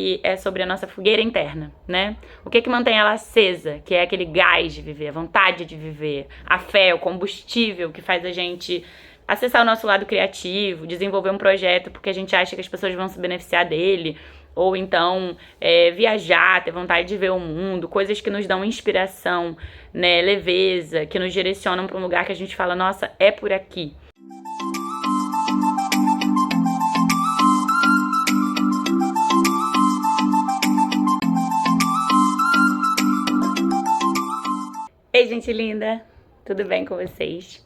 E é sobre a nossa fogueira interna, né? O que mantém ela acesa, que é aquele gás de viver, a vontade de viver, a fé, o combustível que faz a gente acessar o nosso lado criativo, desenvolver um projeto porque a gente acha que as pessoas vão se beneficiar dele, ou então viajar, ter vontade de ver o mundo, coisas que nos dão inspiração, né, leveza, que nos direcionam para um lugar que a gente fala, nossa, é por aqui. Ei, gente linda! Tudo bem com vocês?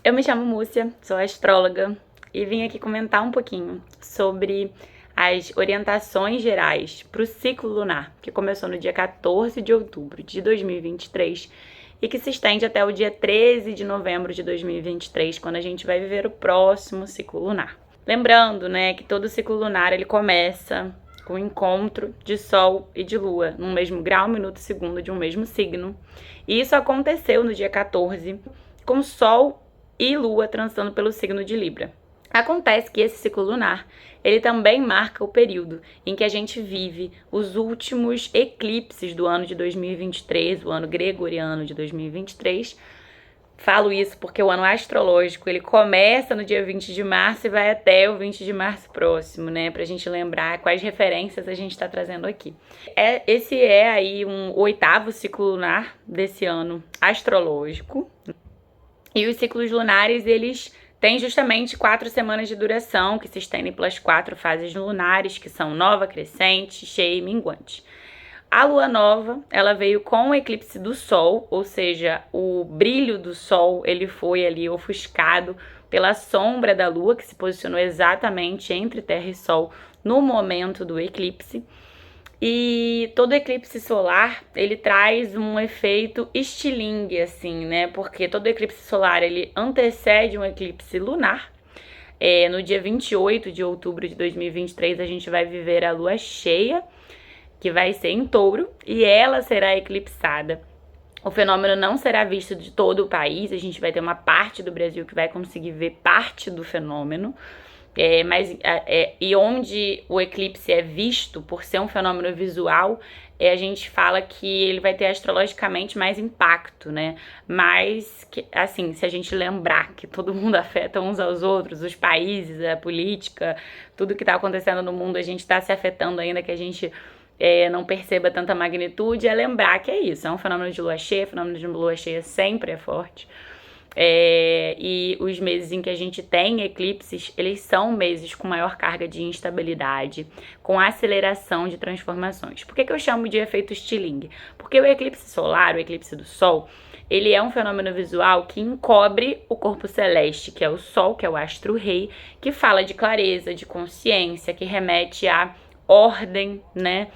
Eu me chamo Múcia, sou astróloga e vim aqui comentar um pouquinho sobre as orientações gerais para o ciclo lunar, que começou no dia 14 de outubro de 2023 e que se estende até o dia 13 de novembro de 2023, quando a gente vai viver o próximo ciclo lunar. Lembrando, né, que todo ciclo lunar ele começa com o encontro de Sol e de Lua, no mesmo grau, minuto e segundo de um mesmo signo. E isso aconteceu no dia 14, com Sol e Lua transitando pelo signo de Libra. Acontece que esse ciclo lunar, ele também marca o período em que a gente vive os últimos eclipses do ano de 2023, o ano gregoriano de 2023. Falo isso porque o ano astrológico, ele começa no dia 20 de março e vai até o 20 de março próximo, né? Pra gente lembrar quais referências a gente tá trazendo aqui. Esse é aí o 8º ciclo lunar desse ano astrológico. E os ciclos lunares, eles têm justamente 4 semanas de duração, que se estendem pelas 4 fases lunares, que são nova, crescente, cheia e minguante. A lua nova, ela veio com o eclipse do Sol, ou seja, o brilho do Sol, ele foi ali ofuscado pela sombra da lua, que se posicionou exatamente entre Terra e Sol no momento do eclipse. E todo eclipse solar, ele traz um efeito estilingue, assim, né? Porque todo eclipse solar, ele antecede um eclipse lunar. No dia 28 de outubro de 2023, a gente vai viver a lua cheia, que vai ser em Touro, e ela será eclipsada. O fenômeno não será visto de todo o país, a gente vai ter uma parte do Brasil que vai conseguir ver parte do fenômeno, e onde o eclipse é visto por ser um fenômeno visual, a gente fala que ele vai ter astrologicamente mais impacto, né? Mas, assim, se a gente lembrar que todo mundo afeta uns aos outros, os países, a política, tudo que tá acontecendo no mundo, a gente tá se afetando ainda, que a gente não perceba tanta magnitude, é lembrar que é isso, é um fenômeno de lua cheia, fenômeno de lua cheia sempre é forte. E os meses em que a gente tem eclipses, eles são meses com maior carga de instabilidade, com aceleração de transformações. Por que eu chamo de efeito estilingue? Porque o eclipse solar, o eclipse do Sol, ele é um fenômeno visual que encobre o corpo celeste, que é o Sol, que é o astro-rei, que fala de clareza, de consciência, que remete a ordem, né?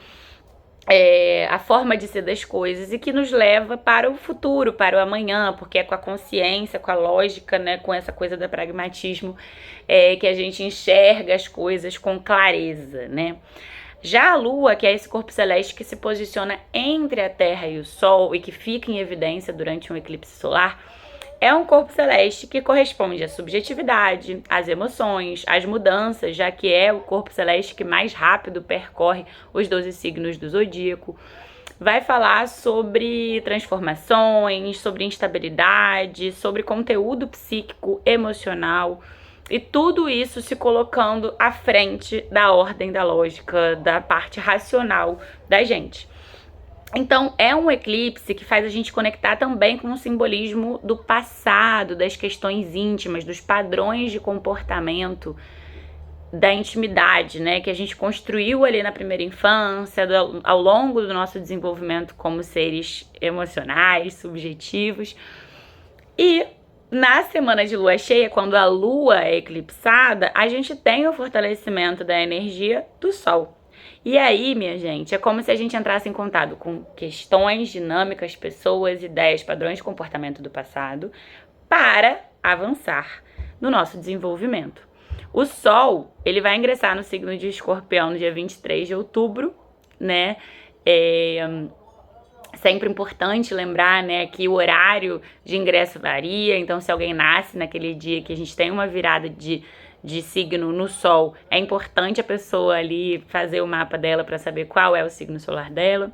A forma de ser das coisas e que nos leva para o futuro, para o amanhã, porque é com a consciência, com a lógica, né, com essa coisa do pragmatismo que a gente enxerga as coisas com clareza, né? Já a Lua, que é esse corpo celeste que se posiciona entre a Terra e o Sol e que fica em evidência durante um eclipse solar, é um corpo celeste que corresponde à subjetividade, às emoções, às mudanças, já que é o corpo celeste que mais rápido percorre os 12 signos do zodíaco. Vai falar sobre transformações, sobre instabilidade, sobre conteúdo psíquico, emocional, e tudo isso se colocando à frente da ordem, da lógica, da parte racional da gente. Então, é um eclipse que faz a gente conectar também com o simbolismo do passado, das questões íntimas, dos padrões de comportamento, da intimidade, né? Que a gente construiu ali na primeira infância, ao longo do nosso desenvolvimento como seres emocionais, subjetivos. E na semana de lua cheia, quando a lua é eclipsada, a gente tem o fortalecimento da energia do Sol. E aí, minha gente, é como se a gente entrasse em contato com questões, dinâmicas, pessoas, ideias, padrões de comportamento do passado para avançar no nosso desenvolvimento. O Sol, ele vai ingressar no signo de Escorpião no dia 23 de outubro, né? Sempre importante lembrar, né, que o horário de ingresso varia, então se alguém nasce naquele dia que a gente tem uma virada de de signo no Sol, é importante a pessoa ali fazer o mapa dela para saber qual é o signo solar dela.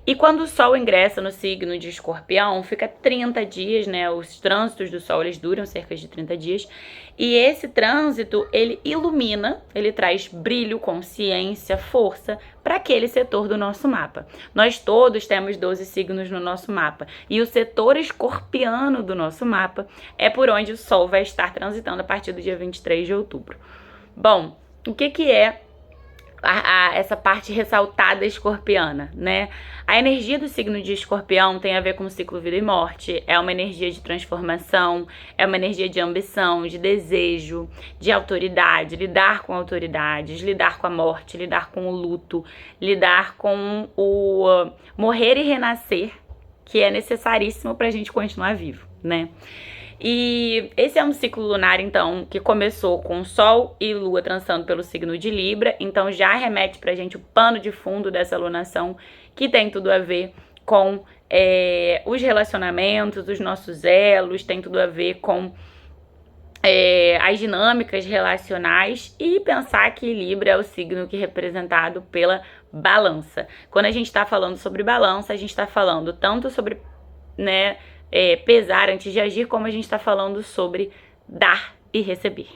E quando o Sol ingressa no signo de Escorpião, fica 30 dias, né? Os trânsitos do Sol, eles duram cerca de 30 dias. E esse trânsito, ele ilumina, ele traz brilho, consciência, força para aquele setor do nosso mapa. Nós todos temos 12 signos no nosso mapa. E o setor escorpiano do nosso mapa é por onde o Sol vai estar transitando a partir do dia 23 de outubro. Bom, o que é essa parte ressaltada escorpiana, né? A energia do signo de Escorpião tem a ver com o ciclo vida e morte, é uma energia de transformação, é uma energia de ambição, de desejo, de autoridade, lidar com autoridades, lidar com a morte, lidar com o luto, lidar com o morrer e renascer, que é necessaríssimo pra gente continuar vivo, né? E esse é um ciclo lunar, então, que começou com Sol e Lua transitando pelo signo de Libra, então já remete pra gente o pano de fundo dessa lunação, que tem tudo a ver com os relacionamentos, os nossos elos, tem tudo a ver com as dinâmicas relacionais, e pensar que Libra é o signo que é representado pela balança. Quando a gente está falando sobre balança, a gente está falando tanto sobre, né, pesar antes de agir, como a gente está falando sobre dar e receber.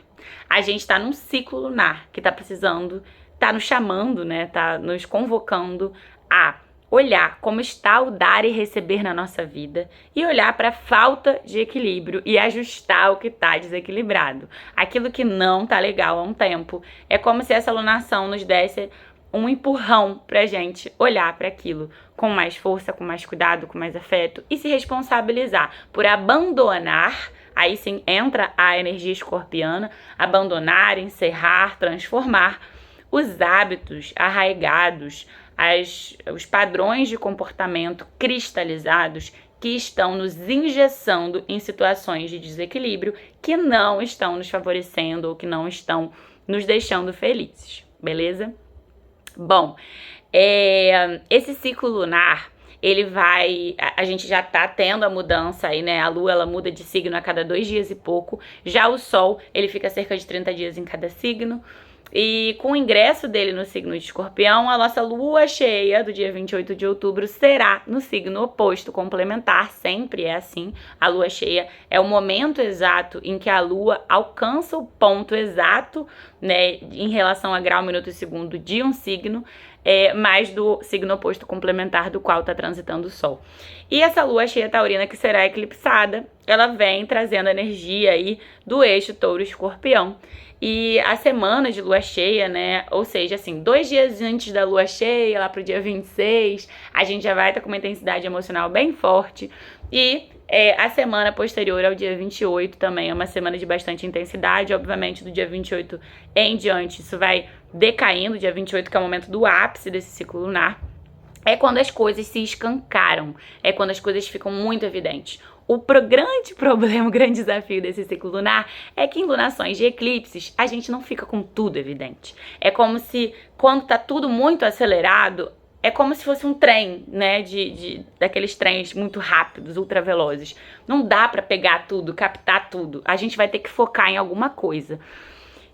A gente está num ciclo lunar que está precisando, está nos chamando, né, está nos convocando a olhar como está o dar e receber na nossa vida e olhar para a falta de equilíbrio e ajustar o que está desequilibrado. Aquilo que não está legal há um tempo. É como se essa lunação nos desse um empurrão pra gente olhar para aquilo com mais força, com mais cuidado, com mais afeto e se responsabilizar por abandonar. Aí sim entra a energia escorpiana, abandonar, encerrar, transformar os hábitos arraigados, os padrões de comportamento cristalizados que estão nos engessando em situações de desequilíbrio, que não estão nos favorecendo ou que não estão nos deixando felizes, beleza? Bom, esse ciclo lunar, ele vai, a gente já tá tendo a mudança aí, né? A Lua, ela muda de signo a cada 2 dias e pouco. Já o Sol, ele fica cerca de 30 dias em cada signo. E com o ingresso dele no signo de Escorpião, a nossa lua cheia do dia 28 de outubro será no signo oposto, complementar, sempre é assim. A lua cheia é o momento exato em que a lua alcança o ponto exato, né, em relação a grau, minuto e segundo de um signo, mais do signo oposto complementar do qual está transitando o Sol. E essa lua cheia taurina que será eclipsada, ela vem trazendo a energia aí do eixo touro-escorpião. E a semana de lua cheia, né, ou seja, assim, 2 dias antes da lua cheia, lá pro dia 26, a gente já vai estar com uma intensidade emocional bem forte. E a semana posterior ao dia 28 também é uma semana de bastante intensidade. Obviamente, do dia 28 em diante, isso vai decaindo. Dia 28, que é o momento do ápice desse ciclo lunar, é quando as coisas se escancaram, é quando as coisas ficam muito evidentes. O grande problema, o grande desafio desse ciclo lunar é que em lunações de eclipses a gente não fica com tudo evidente. É como se, quando tá tudo muito acelerado, é como se fosse um trem, né, daqueles trens muito rápidos, ultravelozes. Não dá pra pegar tudo, captar tudo. A gente vai ter que focar em alguma coisa.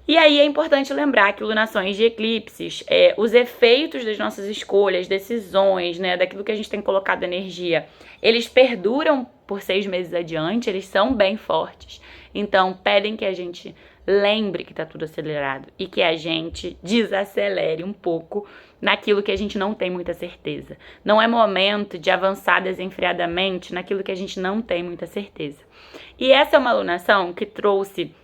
E aí é importante lembrar que lunações de eclipses, os efeitos das nossas escolhas, decisões, né, daquilo que a gente tem colocado energia, eles perduram por 6 meses adiante, eles são bem fortes. Então, pedem que a gente lembre que tá tudo acelerado e que a gente desacelere um pouco naquilo que a gente não tem muita certeza. Não é momento de avançar desenfreadamente naquilo que a gente não tem muita certeza. E essa é uma lunação que trouxe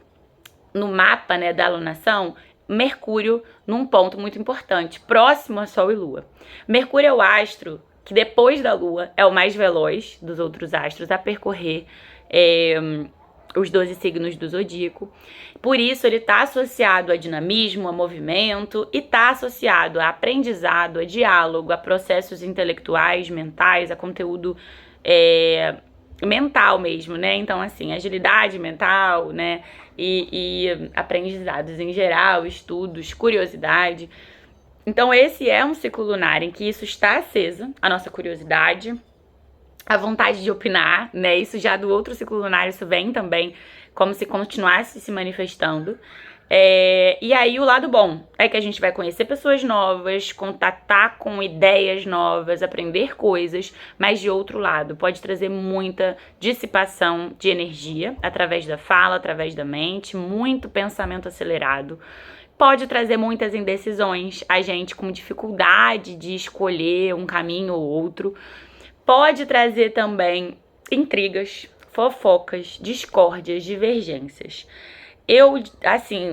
no mapa, né, da alunação, Mercúrio num ponto muito importante, próximo a Sol e Lua. Mercúrio é o astro que depois da Lua é o mais veloz dos outros astros a percorrer os 12 signos do zodíaco. Por isso ele está associado a dinamismo, a movimento, e está associado a aprendizado, a diálogo, a processos intelectuais, mentais, a conteúdo mental mesmo, né? Então, assim, agilidade mental, né? E aprendizados em geral, estudos, curiosidade. Então, esse é um ciclo lunar em que isso está aceso, a nossa curiosidade, a vontade de opinar, né? Isso já do outro ciclo lunar, isso vem também como se continuasse se manifestando. E aí o lado bom é que a gente vai conhecer pessoas novas, contatar com ideias novas, aprender coisas, mas de outro lado pode trazer muita dissipação de energia através da fala, através da mente, muito pensamento acelerado. Pode trazer muitas indecisões, a gente com dificuldade de escolher um caminho ou outro. Pode trazer também intrigas, fofocas, discórdias, divergências.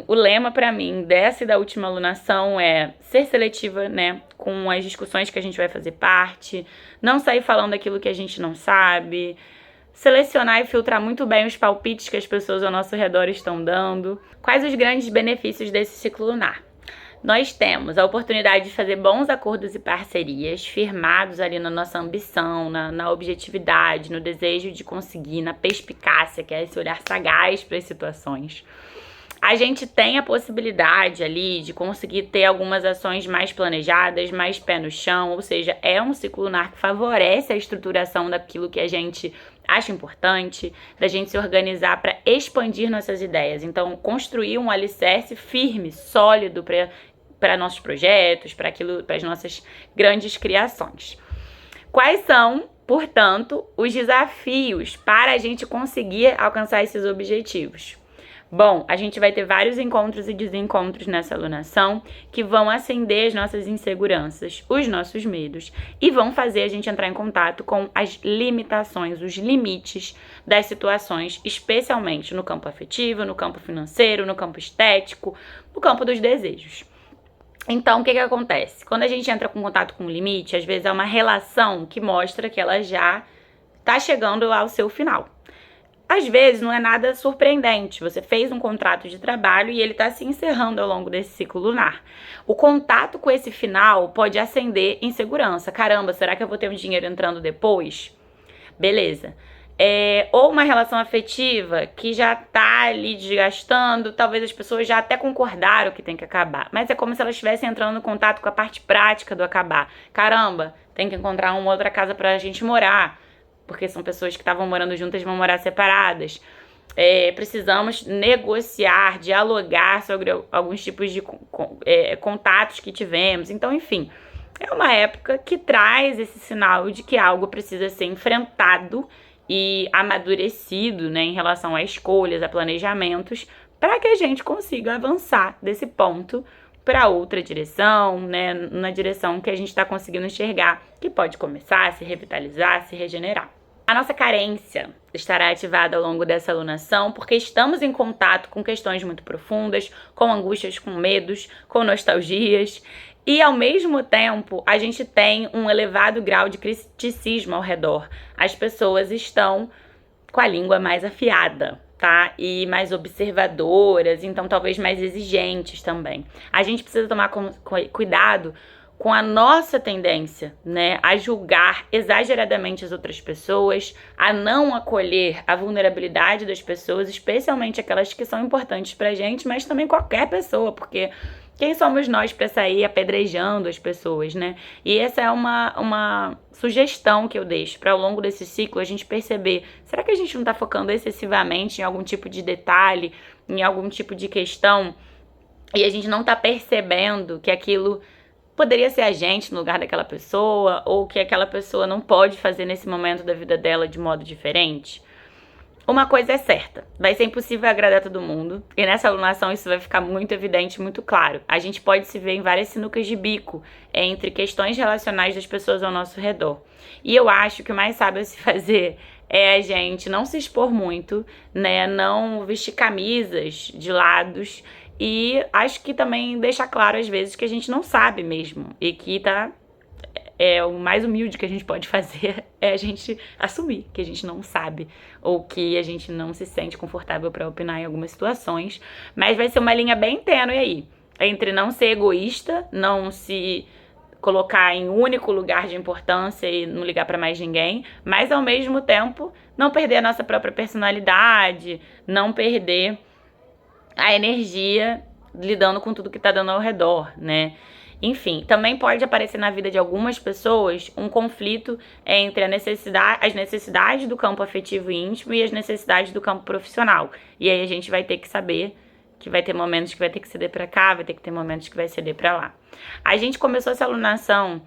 O lema pra mim dessa e da última alunação é ser seletiva, né, com as discussões que a gente vai fazer parte, não sair falando aquilo que a gente não sabe, selecionar e filtrar muito bem os palpites que as pessoas ao nosso redor estão dando. Quais os grandes benefícios desse ciclo lunar? Nós temos a oportunidade de fazer bons acordos e parcerias, firmados ali na nossa ambição, na objetividade, no desejo de conseguir, na perspicácia, que é esse olhar sagaz para as situações. A gente tem a possibilidade ali de conseguir ter algumas ações mais planejadas, mais pé no chão, ou seja, é um ciclo lunar que favorece a estruturação daquilo que a gente acha importante, da gente se organizar para expandir nossas ideias. Então, construir um alicerce firme, sólido para nossos projetos, para as nossas grandes criações. Quais são, portanto, os desafios para a gente conseguir alcançar esses objetivos? Bom, a gente vai ter vários encontros e desencontros nessa alunação que vão acender as nossas inseguranças, os nossos medos e vão fazer a gente entrar em contato com as limitações, os limites das situações, especialmente no campo afetivo, no campo financeiro, no campo estético, no campo dos desejos. Então, o que acontece? Quando a gente entra com contato com o limite, às vezes é uma relação que mostra que ela já está chegando ao seu final. Às vezes não é nada surpreendente, você fez um contrato de trabalho e ele está se encerrando ao longo desse ciclo lunar. O contato com esse final pode acender insegurança. Caramba, será que eu vou ter um dinheiro entrando depois? Beleza. Ou uma relação afetiva que já tá ali desgastando, talvez as pessoas já até concordaram que tem que acabar, mas é como se elas estivessem entrando em contato com a parte prática do acabar. Caramba, tem que encontrar uma outra casa pra gente morar, porque são pessoas que estavam morando juntas e vão morar separadas. Precisamos negociar, dialogar sobre alguns tipos de contatos que tivemos. Então, enfim, é uma época que traz esse sinal de que algo precisa ser enfrentado e amadurecido, né, em relação a escolhas, a planejamentos, para que a gente consiga avançar desse ponto para outra direção, né, na direção que a gente está conseguindo enxergar, que pode começar a se revitalizar, se regenerar. A nossa carência estará ativada ao longo dessa alunação porque estamos em contato com questões muito profundas, com angústias, com medos, com nostalgias. E, ao mesmo tempo, a gente tem um elevado grau de criticismo ao redor. As pessoas estão com a língua mais afiada, tá? E mais observadoras, então talvez mais exigentes também. A gente precisa tomar cuidado com a nossa tendência, né, a julgar exageradamente as outras pessoas, a não acolher a vulnerabilidade das pessoas, especialmente aquelas que são importantes pra gente, mas também qualquer pessoa, porque quem somos nós para sair apedrejando as pessoas, né? E essa é uma sugestão que eu deixo para ao longo desse ciclo a gente perceber, será que a gente não tá focando excessivamente em algum tipo de detalhe, em algum tipo de questão, e a gente não tá percebendo que aquilo poderia ser a gente no lugar daquela pessoa, ou que aquela pessoa não pode fazer nesse momento da vida dela de modo diferente? Uma coisa é certa, vai ser impossível agradar todo mundo, e nessa alunação isso vai ficar muito evidente, muito claro. A gente pode se ver em várias sinucas de bico entre questões relacionais das pessoas ao nosso redor. E eu acho que o mais sábio a se fazer é a gente não se expor muito, né, não vestir camisas de lados, e acho que também deixar claro às vezes que a gente não sabe mesmo, e que o mais humilde que a gente pode fazer é a gente assumir que a gente não sabe, ou que a gente não se sente confortável para opinar em algumas situações, mas vai ser uma linha bem tênue aí, entre não ser egoísta, não se colocar em único lugar de importância e não ligar para mais ninguém, mas ao mesmo tempo não perder a nossa própria personalidade, não perder a energia lidando com tudo que tá dando ao redor, né? Enfim, também pode aparecer na vida de algumas pessoas um conflito entre as necessidades do campo afetivo e íntimo e as necessidades do campo profissional. E aí a gente vai ter que saber que vai ter momentos que vai ter que ceder pra cá, vai ter que ter momentos que vai ceder pra lá. A gente começou essa alunação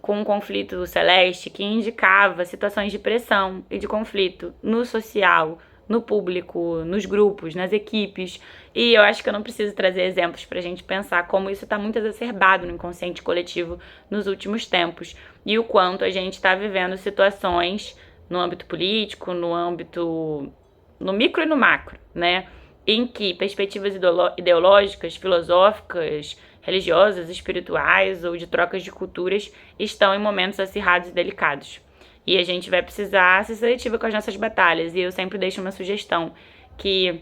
com um conflito celeste que indicava situações de pressão e de conflito no social, no público, nos grupos, nas equipes. E eu acho que eu não preciso trazer exemplos pra gente pensar como isso tá muito exacerbado no inconsciente coletivo nos últimos tempos. E o quanto a gente tá vivendo situações no âmbito político, no micro e no macro, né? Em que perspectivas ideológicas, filosóficas, religiosas, espirituais ou de trocas de culturas estão em momentos acirrados e delicados. E a gente vai precisar ser seletiva com as nossas batalhas. E eu sempre deixo uma sugestão, que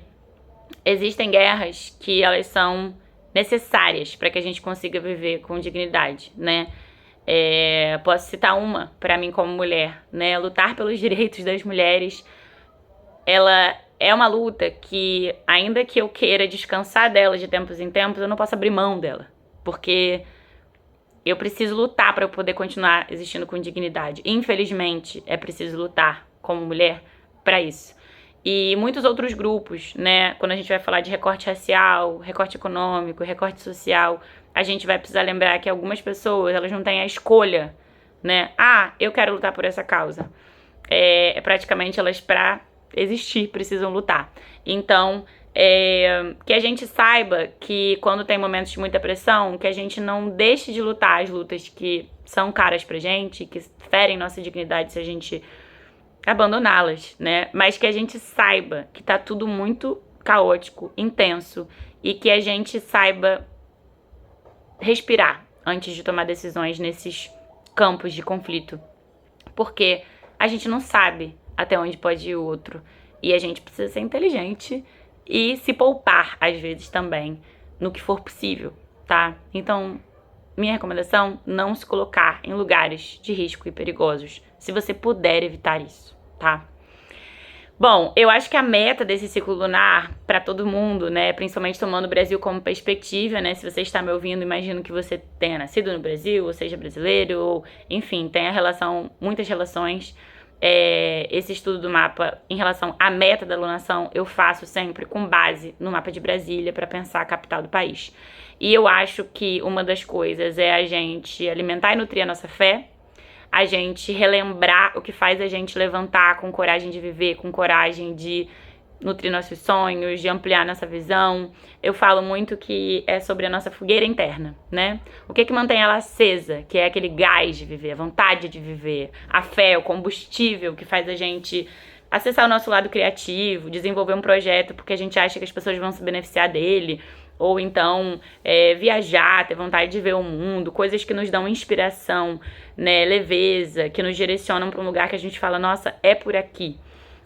existem guerras que elas são necessárias para que a gente consiga viver com dignidade, né? Posso citar uma para mim como mulher, né? Lutar pelos direitos das mulheres, ela é uma luta que, ainda que eu queira descansar dela de tempos em tempos, eu não posso abrir mão dela, porque eu preciso lutar para eu poder continuar existindo com dignidade. Infelizmente, é preciso lutar como mulher para isso. E muitos outros grupos, né? Quando a gente vai falar de recorte racial, recorte econômico, recorte social, a gente vai precisar lembrar que algumas pessoas, elas não têm a escolha, né? Ah, eu quero lutar por essa causa. Praticamente elas, para existir, precisam lutar. Então, que a gente saiba que quando tem momentos de muita pressão, que a gente não deixe de lutar as lutas que são caras pra gente, que ferem nossa dignidade se a gente abandoná-las, né? Mas que a gente saiba que tá tudo muito caótico, intenso, e que a gente saiba respirar antes de tomar decisões nesses campos de conflito. Porque a gente não sabe até onde pode ir o outro. E a gente precisa ser inteligente e se poupar, às vezes, também, no que for possível, tá? Então, minha recomendação, não se colocar em lugares de risco e perigosos, se você puder evitar isso, tá? Bom, eu acho que a meta desse ciclo lunar, para todo mundo, né, principalmente tomando o Brasil como perspectiva, né, se você está me ouvindo, imagino que você tenha nascido no Brasil, ou seja brasileiro, ou, enfim, tenha muitas relações. Esse estudo do mapa em relação à meta da alunação eu faço sempre com base no mapa de Brasília para pensar a capital do país. E eu acho que uma das coisas é a gente alimentar e nutrir a nossa fé, a gente relembrar o que faz a gente levantar com coragem de viver, com coragem de nutrir nossos sonhos, de ampliar nossa visão. Eu falo muito que é sobre a nossa fogueira interna, né? O que mantém ela acesa, que é aquele gás de viver, a vontade de viver, a fé, o combustível que faz a gente acessar o nosso lado criativo, desenvolver um projeto porque a gente acha que as pessoas vão se beneficiar dele, ou então viajar, ter vontade de ver o mundo, coisas que nos dão inspiração, né, leveza, que nos direcionam para um lugar que a gente fala, nossa, é por aqui.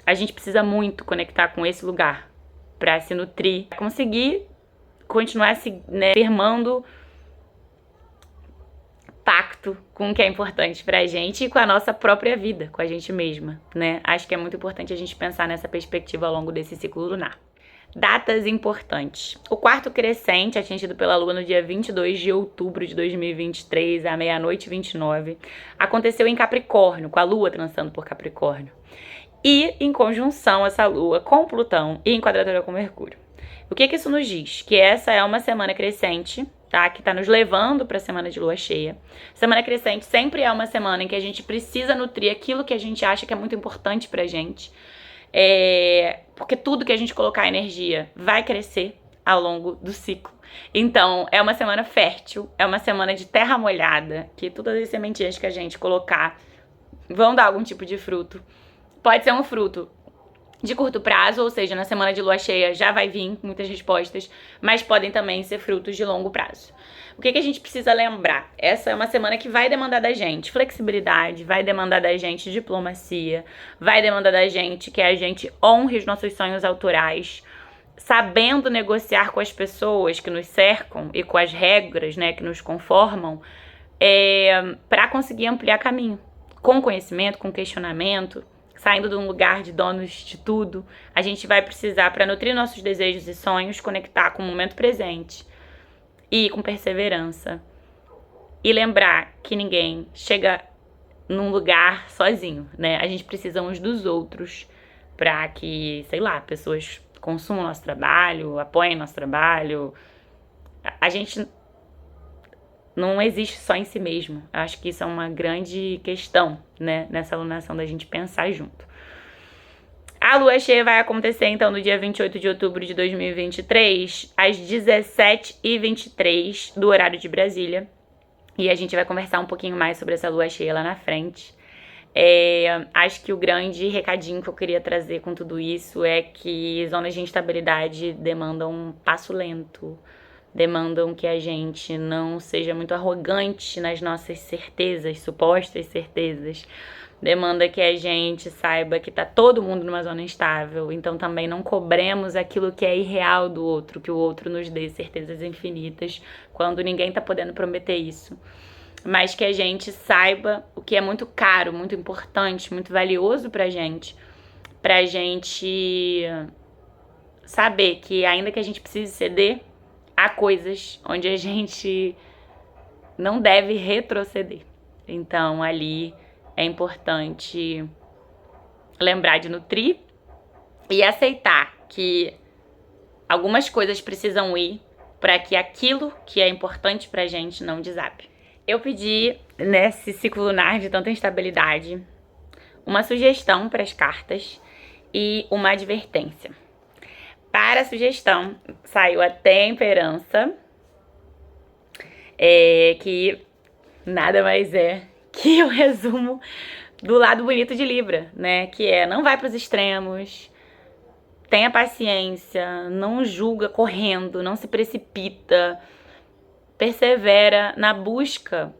A gente precisa muito conectar com esse lugar para se nutrir, conseguir continuar se, né, firmando pacto com o que é importante pra gente e com a nossa própria vida, com a gente mesma, né? Acho que é muito importante a gente pensar nessa perspectiva ao longo desse ciclo lunar. Datas importantes. O quarto crescente, atingido pela Lua no dia 22 de outubro de 2023, à meia-noite 29, aconteceu em Capricórnio, com a Lua transitando por Capricórnio. E em conjunção essa Lua com Plutão e em quadratura com Mercúrio. O que isso nos diz? Que essa é uma semana crescente, tá? Que tá nos levando para a semana de lua cheia. Semana crescente sempre é uma semana em que a gente precisa nutrir aquilo que a gente acha que é muito importante pra gente. Porque tudo que a gente colocar energia vai crescer ao longo do ciclo. Então, é uma semana fértil, é uma semana de terra molhada, que todas as sementinhas que a gente colocar vão dar algum tipo de fruto. Pode ser um fruto de curto prazo, ou seja, na semana de lua cheia já vai vir muitas respostas, mas podem também ser frutos de longo prazo. O que a gente precisa lembrar? Essa é uma semana que vai demandar da gente flexibilidade, vai demandar da gente diplomacia, vai demandar da gente que a gente honre os nossos sonhos autorais, sabendo negociar com as pessoas que nos cercam e com as regras, né, que nos conformam, para conseguir ampliar caminho, com conhecimento, com questionamento, saindo de um lugar de donos de tudo. A gente vai precisar, para nutrir nossos desejos e sonhos, conectar com o momento presente e com perseverança. E lembrar que ninguém chega num lugar sozinho, né? A gente precisa uns dos outros para que, sei lá, pessoas consumam nosso trabalho, apoiem nosso trabalho. A gente não existe só em si mesmo. Eu acho que isso é uma grande questão, né, nessa alunação da gente pensar junto. A lua cheia vai acontecer, então, no dia 28 de outubro de 2023, às 17h23 do horário de Brasília. E a gente vai conversar um pouquinho mais sobre essa lua cheia lá na frente. Acho que o grande recadinho que eu queria trazer com tudo isso é que zonas de instabilidade demandam um passo lento, demandam que a gente não seja muito arrogante nas nossas certezas, supostas certezas. Demanda que a gente saiba que tá todo mundo numa zona instável, então também não cobremos aquilo que é irreal do outro, que o outro nos dê certezas infinitas, quando ninguém tá podendo prometer isso. Mas que a gente saiba o que é muito caro, muito importante, muito valioso pra gente saber que ainda que a gente precise ceder, há coisas onde a gente não deve retroceder. Então ali é importante lembrar de nutrir e aceitar que algumas coisas precisam ir para que aquilo que é importante pra gente não desabe. Eu pedi, nesse ciclo lunar de tanta instabilidade, uma sugestão para as cartas e uma advertência. Para a sugestão, saiu a temperança, que nada mais é que o resumo do lado bonito de Libra, né? Que é, não vai para os extremos, tenha paciência, não julga correndo, não se precipita, persevera na busca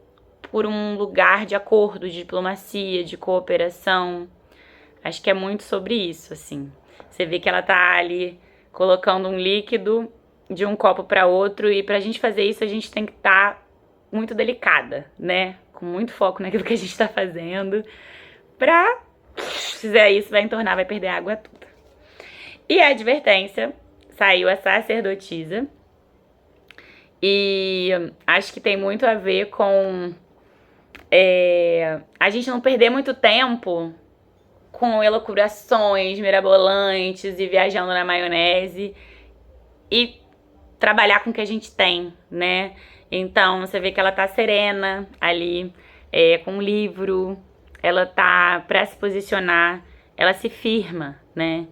por um lugar de acordo, de diplomacia, de cooperação. Acho que é muito sobre isso, assim. Você vê que ela tá ali colocando um líquido de um copo para outro, e pra gente fazer isso a gente tem que estar muito delicada, né? Com muito foco naquilo que a gente tá fazendo. Se fizer isso, vai entornar, vai perder a água toda. E a advertência, saiu a sacerdotisa. E acho que tem muito a ver com a gente não perder muito tempo com elucubrações mirabolantes e viajando na maionese e trabalhar com o que a gente tem, né? Então você vê que ela tá serena ali, com um livro, ela tá pra se posicionar, ela se firma, né?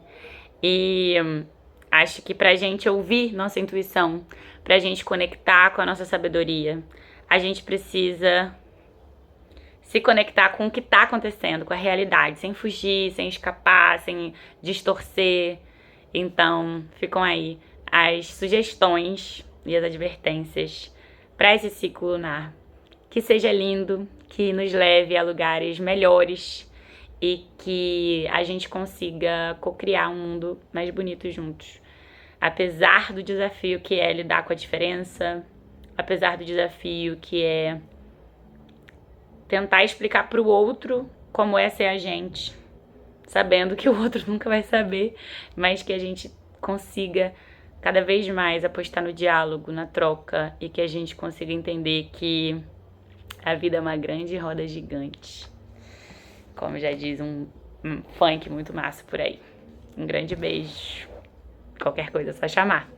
E acho que pra gente ouvir nossa intuição, pra gente conectar com a nossa sabedoria, a gente precisa se conectar com o que tá acontecendo, com a realidade, sem fugir, sem escapar, sem distorcer. Então, ficam aí as sugestões e as advertências para esse ciclo lunar. Que seja lindo, que nos leve a lugares melhores e que a gente consiga co-criar um mundo mais bonito juntos. Apesar do desafio que é lidar com a diferença, apesar do desafio que é tentar explicar para o outro como é ser a gente, sabendo que o outro nunca vai saber, mas que a gente consiga cada vez mais apostar no diálogo, na troca, e que a gente consiga entender que a vida é uma grande roda gigante. Como já diz um funk muito massa por aí. Um grande beijo. Qualquer coisa é só chamar.